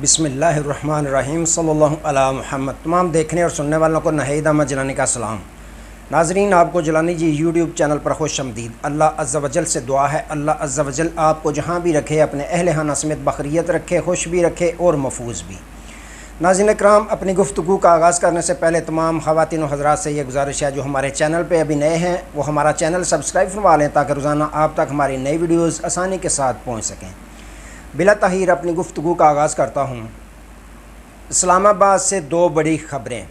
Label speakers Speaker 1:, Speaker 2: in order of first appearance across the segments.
Speaker 1: بسم اللہ الرحمن الرحیم صلی اللہ علیہ محمد۔ تمام دیکھنے اور سننے والوں کو نہید احمد جلانی کا سلام۔ ناظرین، آپ کو جلانی جی یوٹیوب چینل پر خوش آمدید۔ اللہ عز و جل سے دعا ہے اللہ عز و جل آپ کو جہاں بھی رکھے اپنے اہل خانہ سمیت بخیریت رکھے، خوش بھی رکھے اور محفوظ بھی۔ ناظرین کرام، اپنی گفتگو کا آغاز کرنے سے پہلے تمام خواتین و حضرات سے یہ گزارش ہے جو ہمارے چینل پہ ابھی نئے ہیں وہ ہمارا چینل سبسکرائب فرما لیں تاکہ روزانہ آپ تک ہماری نئی ویڈیوز آسانی کے ساتھ پہنچ سکیں۔ بلا تاخیر اپنی گفتگو کا آغاز کرتا ہوں۔ اسلام آباد سے دو بڑی خبریں،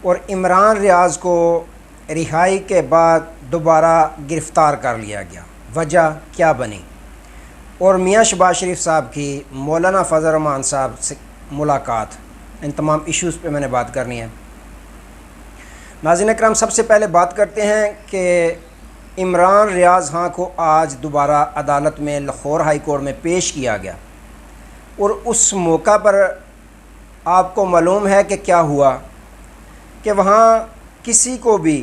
Speaker 1: اور عمران ریاض کو رہائی کے بعد دوبارہ گرفتار کر لیا گیا، وجہ کیا بنی، اور میاں شہباز شریف صاحب کی مولانا فضل الرحمان صاحب سے ملاقات، ان تمام ایشوز پہ میں نے بات کرنی ہے۔ ناظرین اکرام، سب سے پہلے بات کرتے ہیں کہ عمران ریاض خان کو آج دوبارہ عدالت میں لاہور ہائی کورٹ میں پیش کیا گیا، اور اس موقع پر آپ کو معلوم ہے کہ کیا ہوا کہ وہاں کسی کو بھی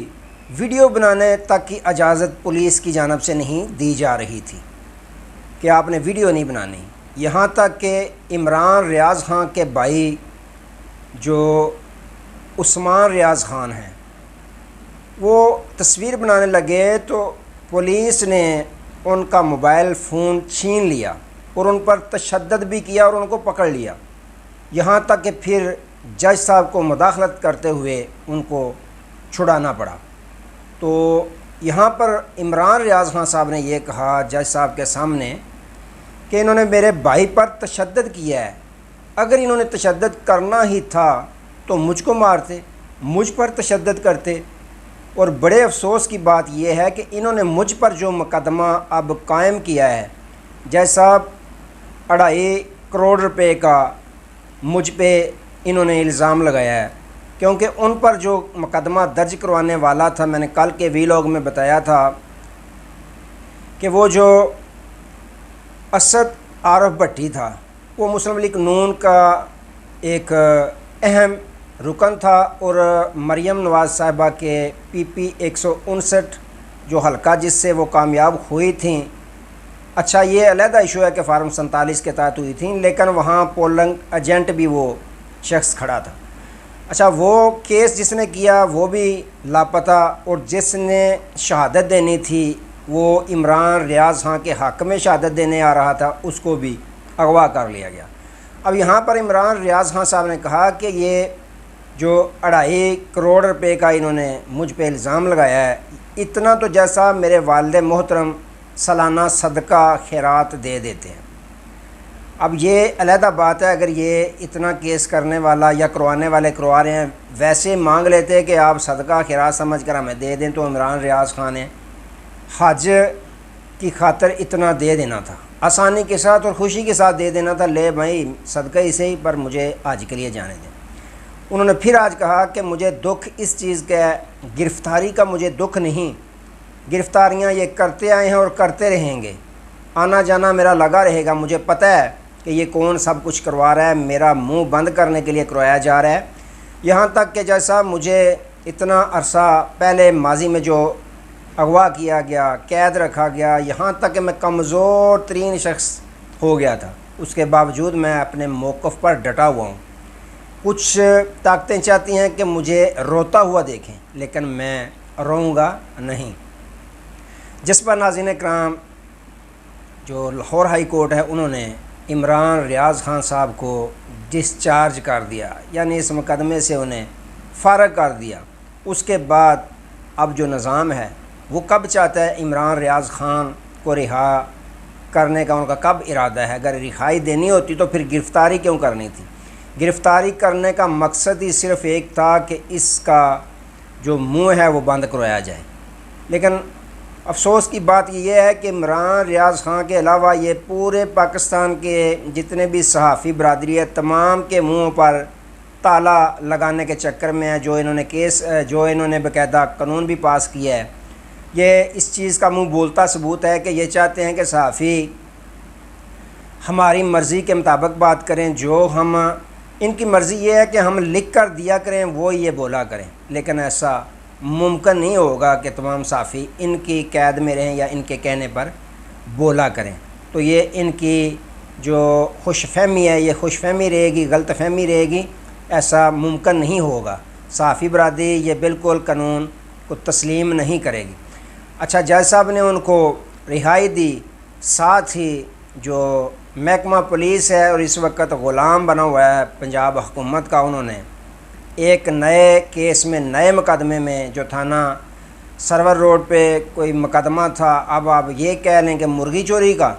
Speaker 1: ویڈیو بنانے تک کی اجازت پولیس کی جانب سے نہیں دی جا رہی تھی کہ آپ نے ویڈیو نہیں بنانی، یہاں تک کہ عمران ریاض خان کے بھائی جو عثمان ریاض خان ہیں وہ تصویر بنانے لگے تو پولیس نے ان کا موبائل فون چھین لیا اور ان پر تشدد بھی کیا اور ان کو پکڑ لیا، یہاں تک کہ پھر جج صاحب کو مداخلت کرتے ہوئے ان کو چھڑانا پڑا۔ تو یہاں پر عمران ریاض خان صاحب نے یہ کہا جج صاحب کے سامنے کہ انہوں نے میرے بھائی پر تشدد کیا ہے، اگر انہوں نے تشدد کرنا ہی تھا تو مجھ کو مارتے، مجھ پر تشدد کرتے۔ اور بڑے افسوس کی بات یہ ہے کہ انہوں نے مجھ پر جو مقدمہ اب قائم کیا ہے، جج صاحب 2.5 کروڑ روپے کا مجھ پہ انہوں نے الزام لگایا ہے، کیونکہ ان پر جو مقدمہ درج کروانے والا تھا، میں نے کل کے ویلاگ میں بتایا تھا کہ وہ جو اسد عارف بھٹی تھا وہ مسلم لیگ نون کا ایک اہم رکن تھا، اور مریم نواز صاحبہ کے PP 159 جو حلقہ جس سے وہ کامیاب ہوئی تھیں، اچھا یہ علیحدہ ایشو ہے کہ فارم 47 کے تحت ہوئی تھیں، لیکن وہاں پولنگ ایجنٹ بھی وہ شخص کھڑا تھا۔ اچھا وہ کیس جس نے کیا وہ بھی لاپتہ، اور جس نے شہادت دینی تھی وہ عمران ریاض خان کے حق میں شہادت دینے آ رہا تھا، اس کو بھی اغوا کر لیا گیا۔ اب یہاں پر عمران ریاض خان صاحب نے کہا کہ یہ جو 2.5 کروڑ روپے کا انہوں نے مجھ پہ الزام لگایا ہے، اتنا تو جیسا میرے والد محترم سالانہ صدقہ خیرات دے دیتے ہیں۔ اب یہ علیحدہ بات ہے اگر یہ اتنا کیس کرنے والا یا کروانے والے کروا رہے ہیں، ویسے مانگ لیتے کہ آپ صدقہ خیرات سمجھ کر ہمیں دے دیں، تو عمران ریاض خان نے حج کی خاطر اتنا دے دینا تھا، آسانی کے ساتھ اور خوشی کے ساتھ دے دینا تھا، لے بھائی صدقہ ہی سے ہی پر مجھے حج کے لیے جانے دیں۔ انہوں نے پھر آج کہا کہ مجھے دکھ اس چیز کا ہے، گرفتاری کا مجھے دکھ نہیں، گرفتاریاں یہ کرتے آئے ہیں اور کرتے رہیں گے، آنا جانا میرا لگا رہے گا، مجھے پتہ ہے کہ یہ کون سب کچھ کروا رہا ہے، میرا منہ بند کرنے کے لیے کروایا جا رہا ہے۔ یہاں تک کہ جیسا مجھے اتنا عرصہ پہلے ماضی میں جو اغوا کیا گیا، قید رکھا گیا، یہاں تک کہ میں کمزور ترین شخص ہو گیا تھا، اس کے باوجود میں اپنے موقف پر ڈٹا ہوا ہوں۔ کچھ طاقتیں چاہتی ہیں کہ مجھے روتا ہوا دیکھیں، لیکن میں روؤں گا نہیں۔ جس پر ناظرین اکرام جو لاہور ہائی کورٹ ہے انہوں نے عمران ریاض خان صاحب کو ڈسچارج کر دیا، یعنی اس مقدمے سے انہیں فارغ کر دیا۔ اس کے بعد اب جو نظام ہے وہ کب چاہتا ہے عمران ریاض خان کو رہا کرنے کا، ان کا کب ارادہ ہے؟ اگر رہائی دینی ہوتی تو پھر گرفتاری کیوں کرنی تھی؟ گرفتاری کرنے کا مقصد ہی صرف ایک تھا کہ اس کا جو منہ ہے وہ بند کروایا جائے، لیکن افسوس کی بات یہ ہے کہ عمران ریاض خان کے علاوہ یہ پورے پاکستان کے جتنے بھی صحافی برادری ہے تمام کے منہوں پر تالا لگانے کے چکر میں ہے، جو انہوں نے باقاعدہ قانون بھی پاس کیا ہے۔ یہ اس چیز کا منہ بولتا ثبوت ہے کہ یہ چاہتے ہیں کہ صحافی ہماری مرضی کے مطابق بات کریں، جو ہم ان کی مرضی یہ ہے کہ ہم لکھ کر دیا کریں وہ یہ بولا کریں، لیکن ایسا ممکن نہیں ہوگا کہ تمام صحافی ان کی قید میں رہیں یا ان کے کہنے پر بولا کریں۔ تو یہ ان کی جو خوش فہمی ہے یہ خوش فہمی رہے گی، غلط فہمی رہے گی، ایسا ممکن نہیں ہوگا۔ صحافی برادری یہ بالکل قانون کو تسلیم نہیں کرے گی۔ اچھا، جج صاحب نے ان کو رہائی دی، ساتھ ہی جو محکمہ پولیس ہے اور اس وقت غلام بنا ہوا ہے پنجاب حکومت کا، انہوں نے ایک نئے کیس میں، نئے مقدمے میں، جو تھانہ سرور روڈ پہ کوئی مقدمہ تھا، اب آپ یہ کہہ لیں کہ مرغی چوری کا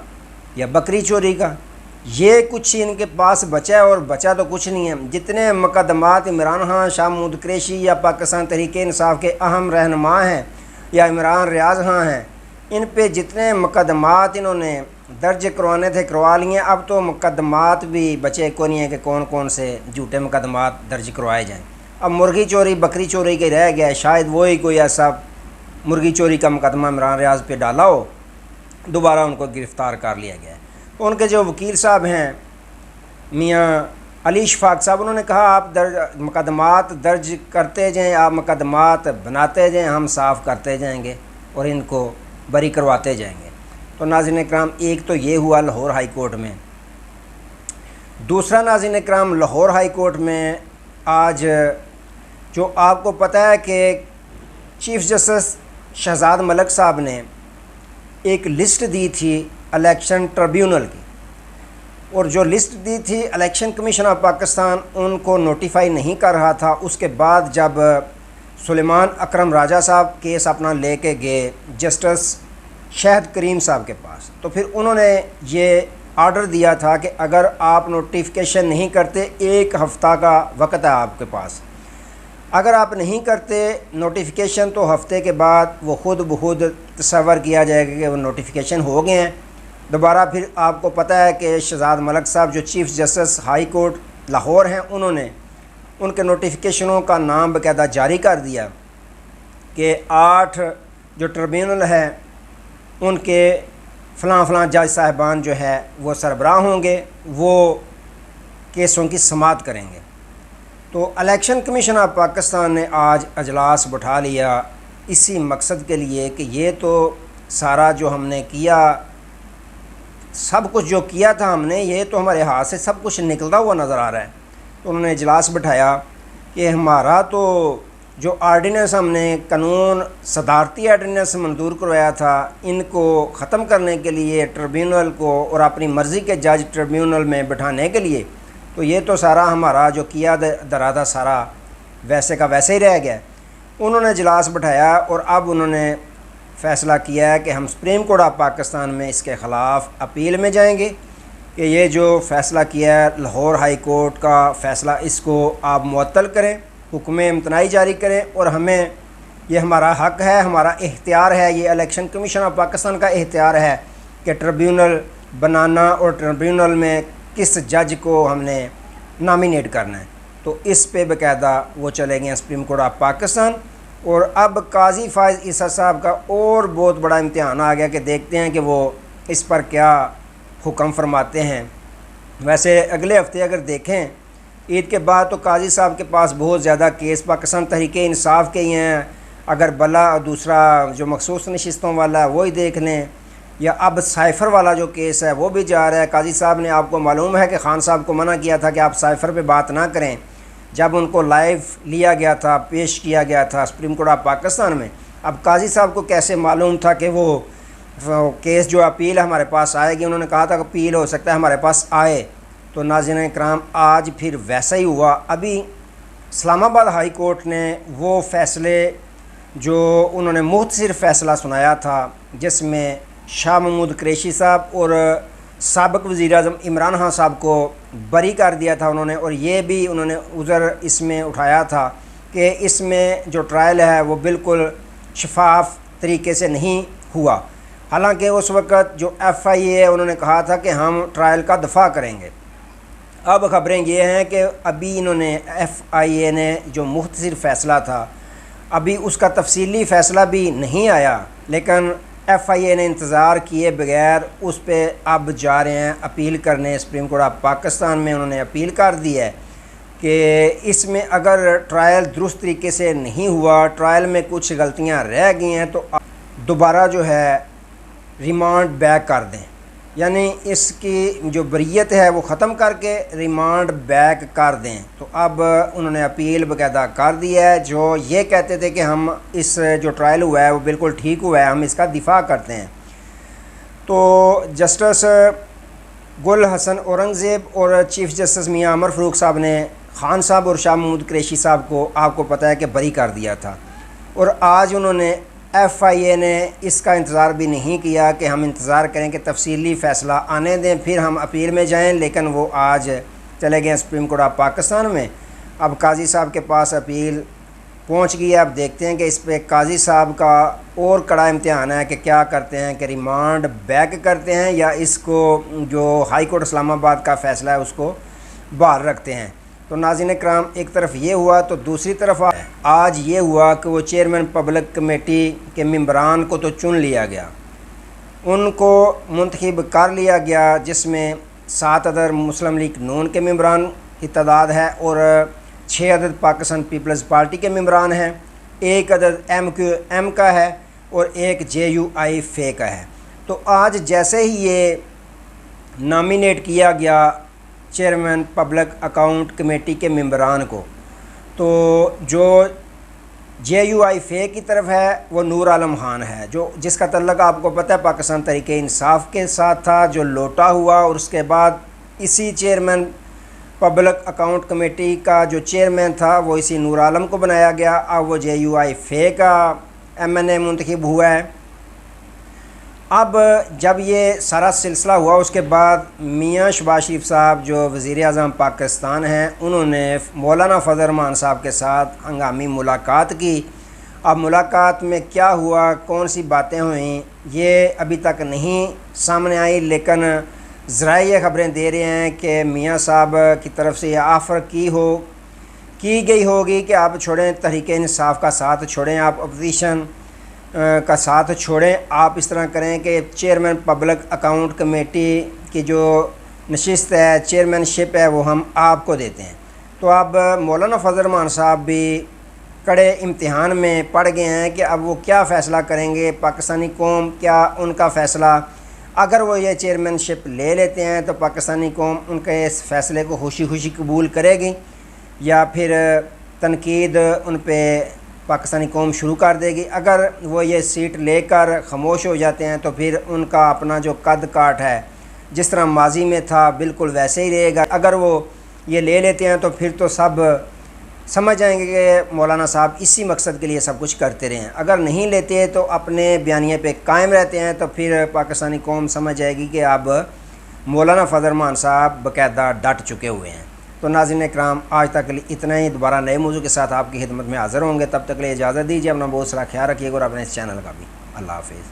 Speaker 1: یا بکری چوری کا، یہ کچھ ان کے پاس بچا ہے اور بچا تو کچھ نہیں ہے۔ جتنے مقدمات عمران خان، شاہ محمود قریشی یا پاکستان تحریک انصاف کے اہم رہنما ہیں یا عمران ریاض خان ہیں، ان پہ جتنے مقدمات انہوں نے درج کروانے تھے کروا لیے۔ اب تو مقدمات بھی بچے کو نہیں ہیں کہ کون کون سے جھوٹے مقدمات درج کروائے جائیں۔ اب مرغی چوری بکری چوری کے رہ گیا ہے، شاید وہی کوئی ایسا مرغی چوری کا مقدمہ عمران ریاض پہ ڈالا ہو، دوبارہ ان کو گرفتار کر لیا گیا ہے۔ تو ان کے جو وکیل صاحب ہیں میاں علی شفاق صاحب، انہوں نے کہا آپ مقدمات درج کرتے جائیں، آپ مقدمات بناتے جائیں، ہم صاف کرتے جائیں گے اور ان کو بری کرواتے جائیں گے۔ تو ناظرین اکرام، ایک تو یہ ہوا لاہور ہائی کورٹ میں۔ دوسرا ناظرین اکرام، لاہور ہائی کورٹ میں آج جو آپ کو پتہ ہے کہ چیف جسٹس شہزاد ملک صاحب نے ایک لسٹ دی تھی الیکشن ٹریبیونل کی، اور جو لسٹ دی تھی الیکشن کمیشن آف پاکستان ان کو نوٹیفائی نہیں کر رہا تھا۔ اس کے بعد جب سلیمان اکرم راجہ صاحب کیس اپنا لے کے گئے جسٹس شہد کریم صاحب کے پاس، تو پھر انہوں نے یہ آرڈر دیا تھا کہ اگر آپ نوٹیفیکیشن نہیں کرتے، 1 ہفتہ کا وقت ہے آپ کے پاس، اگر آپ نہیں کرتے نوٹیفیکیشن تو ہفتے کے بعد وہ خود بخود تصور کیا جائے گا کہ وہ نوٹیفیکیشن ہو گئے ہیں۔ دوبارہ پھر آپ کو پتہ ہے کہ شہزاد ملک صاحب جو chief justice high court Lahore ہیں، انہوں نے ان کے نوٹیفیکیشنوں کا نام باقاعدہ جاری کر دیا کہ 8 جو ٹریبیونل ہے ان کے فلاں فلاں جج صاحبان جو ہے وہ سربراہ ہوں گے، وہ کیسوں کی سماعت کریں گے۔ تو الیکشن کمیشن آف پاکستان نے آج اجلاس بٹھا لیا اسی مقصد کے لیے کہ یہ تو سارا جو ہم نے کیا، سب کچھ جو کیا تھا ہم نے، یہ تو ہمارے ہاتھ سے سب کچھ نکلتا ہوا نظر آ رہا ہے۔ تو انہوں نے اجلاس بٹھایا کہ ہمارا تو جو آرڈیننس ہم نے قانون صدارتی آرڈیننس منظور کروایا تھا، ان کو ختم کرنے کے لیے ٹریبیونل کو اور اپنی مرضی کے جج ٹریبیونل میں بٹھانے کے لیے، تو یہ تو سارا ہمارا جو کیا درادہ سارا ویسے کا ویسے ہی رہ گیا۔ انہوں نے اجلاس بٹھایا اور اب انہوں نے فیصلہ کیا ہے کہ ہم سپریم کورٹ آف پاکستان میں اس کے خلاف اپیل میں جائیں گے کہ یہ جو فیصلہ کیا ہے لاہور ہائی کورٹ کا فیصلہ، اس کو آپ معطل کریں، حکم امتناعی جاری کریں، اور ہمیں یہ ہمارا حق ہے، ہمارا اختیار ہے، یہ الیکشن کمیشن آف پاکستان کا اختیار ہے کہ ٹریبیونل بنانا اور ٹریبیونل میں کس جج کو ہم نے نامینیٹ کرنا ہے۔ تو اس پہ باقاعدہ وہ چلے گئے سپریم کورٹ آف پاکستان۔ اور اب قاضی فائز عیسیٰ صاحب کا اور بہت بڑا امتحان آ گیا کہ دیکھتے ہیں کہ وہ اس پر کیا حکم فرماتے ہیں۔ ویسے اگلے ہفتے اگر دیکھیں عید کے بعد تو قاضی صاحب کے پاس بہت زیادہ کیس پاکستان تحریک انصاف کے ہی ہیں، اگر بلا دوسرا جو مخصوص نشستوں والا ہے وہی دیکھ لیں، یا اب سائفر والا جو کیس ہے وہ بھی جا رہا ہے۔ قاضی صاحب نے، آپ کو معلوم ہے کہ خان صاحب کو منع کیا تھا کہ آپ سائفر پہ بات نہ کریں، جب ان کو لائیو لیا گیا تھا، پیش کیا گیا تھا سپریم کورٹ آف پاکستان میں۔ اب قاضی صاحب کو کیسے معلوم تھا کہ وہ کیس جو اپیل ہمارے پاس آئے گی؟ انہوں نے کہا تھا کہ اپیل ہو سکتا ہے ہمارے پاس آئے۔ تو ناظرین کرام، آج پھر ویسا ہی ہوا۔ ابھی اسلام آباد ہائی کورٹ نے وہ فیصلے جو انہوں نے مختصر فیصلہ سنایا تھا، جس میں شاہ محمود قریشی صاحب اور سابق وزیر اعظم عمران خان صاحب کو بری کر دیا تھا انہوں نے، اور یہ بھی انہوں نے عذر اس میں اٹھایا تھا کہ اس میں جو ٹرائل ہے وہ بالکل شفاف طریقے سے نہیں ہوا۔ حالانکہ اس وقت جو ایف آئی اے ہے انہوں نے کہا تھا کہ ہم ٹرائل کا دفاع کریں گے۔ اب خبریں یہ ہیں کہ ابھی انہوں نے ایف آئی اے نے جو مختصر فیصلہ تھا، ابھی اس کا تفصیلی فیصلہ بھی نہیں آیا، لیکن ایف آئی اے نے انتظار کیے بغیر اس پہ اب جا رہے ہیں اپیل کرنے سپریم کورٹ آف پاکستان میں۔ انہوں نے اپیل کر دی ہے کہ اس میں اگر ٹرائل درست طریقے سے نہیں ہوا، ٹرائل میں کچھ غلطیاں رہ گئی ہیں، تو دوبارہ جو ہے ریمانڈ بیک کر دیں۔ یعنی اس کی جو بریت ہے وہ ختم کر کے ریمانڈ بیک کر دیں۔ تو اب انہوں نے اپیل باقاعدہ کر دی ہے۔ جو یہ کہتے تھے کہ ہم اس جو ٹرائل ہوا ہے وہ بالکل ٹھیک ہوا ہے، ہم اس کا دفاع کرتے ہیں، تو جسٹس گل حسن اورنگزیب اور چیف جسٹس میاں عمر فاروق صاحب نے خان صاحب اور شاہ محمود قریشی صاحب کو آپ کو پتہ ہے کہ بری کر دیا تھا، اور آج انہوں نے ایف آئی اے نے اس کا انتظار بھی نہیں کیا کہ ہم انتظار کریں کہ تفصیلی فیصلہ آنے دیں پھر ہم اپیل میں جائیں، لیکن وہ آج چلے گئے سپریم کورٹ آف پاکستان میں۔ اب قاضی صاحب کے پاس اپیل پہنچ گئی ہے، اب دیکھتے ہیں کہ اس پہ قاضی صاحب کا اور کڑا امتحان ہے کہ کیا کرتے ہیں، کہ ریمانڈ بیک کرتے ہیں یا اس کو جو ہائی کورٹ اسلام آباد کا فیصلہ ہے اس کو بحال رکھتے ہیں۔ تو ناظرین کرام، ایک طرف یہ ہوا تو دوسری طرف آج یہ ہوا کہ وہ چیئرمین پبلک کمیٹی کے ممبران کو تو چن لیا گیا، ان کو منتخب کر لیا گیا، جس میں 7 عدد مسلم لیگ نون کے ممبران کی تعداد ہے اور 6 عدد پاکستان پیپلز پارٹی کے ممبران ہیں، 1 عدد ایم کیو ایم کا ہے اور 1 جے یو آئی فے کا ہے۔ تو آج جیسے ہی یہ نامینیٹ کیا گیا چیئرمین پبلک اکاؤنٹ کمیٹی کے ممبران کو، تو جو جے یو آئی فے کی طرف ہے وہ نور عالم خان ہے، جس کا تعلق آپ کو پتہ ہے پاکستان تحریک انصاف کے ساتھ تھا، جو لوٹا ہوا، اور اس کے بعد اسی چیئرمین پبلک اکاؤنٹ کمیٹی کا جو چیئرمین تھا وہ اسی نور عالم کو بنایا گیا۔ اب وہ جے یو آئی فے کا ایم این اے منتخب ہوا ہے۔ اب جب یہ سارا سلسلہ ہوا اس کے بعد میاں شہباز شریف صاحب جو وزیر اعظم پاکستان ہیں، انہوں نے مولانا فضل الرحمان صاحب کے ساتھ ہنگامی ملاقات کی۔ اب ملاقات میں کیا ہوا، کون سی باتیں ہوئیں، یہ ابھی تک نہیں سامنے آئی، لیکن ذرائع یہ خبریں دے رہے ہیں کہ میاں صاحب کی طرف سے یہ آفر کی گئی ہوگی کہ آپ چھوڑیں تحریک انصاف کا ساتھ چھوڑیں، آپ اپوزیشن کا ساتھ چھوڑیں، آپ اس طرح کریں کہ چیئرمین پبلک اکاؤنٹ کمیٹی کی جو نشست ہے، چیئرمین شپ ہے، وہ ہم آپ کو دیتے ہیں۔ تو اب مولانا فضل الرحمان صاحب بھی کڑے امتحان میں پڑ گئے ہیں کہ اب وہ کیا فیصلہ کریں گے، پاکستانی قوم کیا ان کا فیصلہ، اگر وہ یہ چیئرمین شپ لے لیتے ہیں تو پاکستانی قوم ان کے اس فیصلے کو خوشی خوشی قبول کرے گی، یا پھر تنقید ان پہ پاکستانی قوم شروع کر دے گی۔ اگر وہ یہ سیٹ لے کر خاموش ہو جاتے ہیں تو پھر ان کا اپنا جو قد کاٹ ہے جس طرح ماضی میں تھا بالکل ویسے ہی رہے گا۔ اگر وہ یہ لے لیتے ہیں تو پھر تو سب سمجھ جائیں گے کہ مولانا صاحب اسی مقصد کے لیے سب کچھ کرتے رہے ہیں، اگر نہیں لیتے تو اپنے بیانیے پہ قائم رہتے ہیں تو پھر پاکستانی قوم سمجھ جائے گی کہ اب مولانا فضل الرحمان صاحب باقاعدہ ڈٹ چکے ہوئے ہیں۔ تو ناظرین اکرام، آج تک اتنا ہی، دوبارہ نئے موضوع کے ساتھ آپ کی خدمت میں حاضر ہوں گے، تب تک کے لیے اجازت دیجیے، اپنا بہت سارا خیال رکھیے گا اور اپنے اس چینل کا بھی۔ اللہ حافظ۔